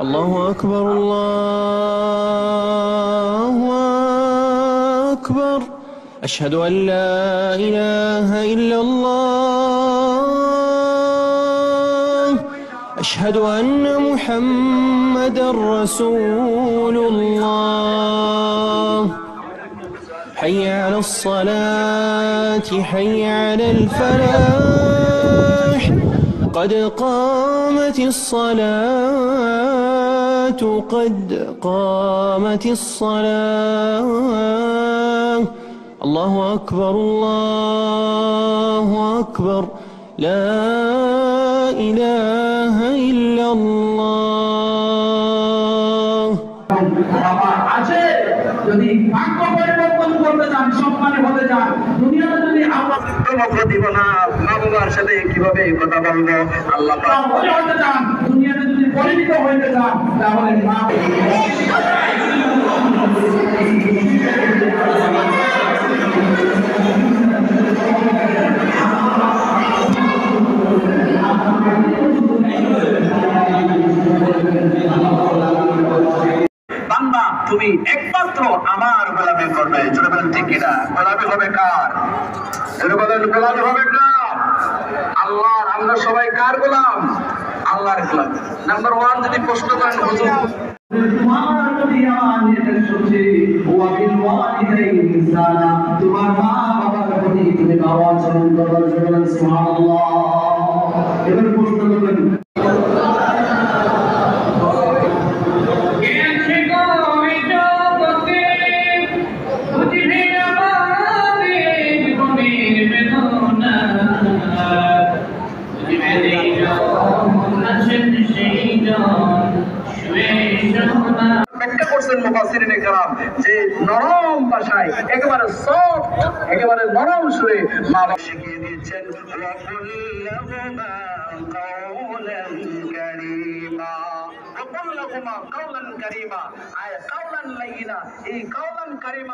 الله أكبر الله أكبر أشهد أن لا إله إلا الله أشهد أن محمدا رسول الله حي على الصلاة حي على الفلاح قد قامت الصلاة قد قامت الصلاة الله أكبر الله أكبر لا إله إلا الله আছে যদি ভাগ্য পরিবর্তন করতে চান সম্মানে হতে চান দুনিয়াতে যদি আমরা মগ্ন দিব না মা বাবার সাথে কিভাবে কথা বলবো আল্লাহ পাক বলে হতে চান দুনিয়াতে যদি পরিণত হইতে চান তাহলে মা তুমি একমাত্র আমার গোলামি করবে জোরে বলেন ঠিক কিনা গোলামি হবে কার জোরে বলেন গোলামি হবে কার আল্লাহর আমরা সবাই কার গোলাম আল্লাহর গোলাম নাম্বার 1 যদি প্রশ্ন করেন হুজুর তোমার প্রতি আমার নির্দেশ হচ্ছে ওয়া বিল ওয়ালিদাইনি ইহসানা তোমার মা বাবার প্রতি তুমি ভালো আচরণ করবে জোরে বলেন সুবহানাল্লাহ এবার প্রশ্ন করবেন ব্যাখ্যা করছেন মুফাসসিরিনে কেরাম যে নরম ভাষায় একেবারে সফট একেবারে নরম সুরে মা বাবা শিখিয়ে দিয়েছেন ওয়াকুল্লাহুমা কাওলান কারীমা ওয়াকুল্লাহুমা কাওলান কারীমা আয় কাওলান লাইয়িনা এই কাওলান কারীমা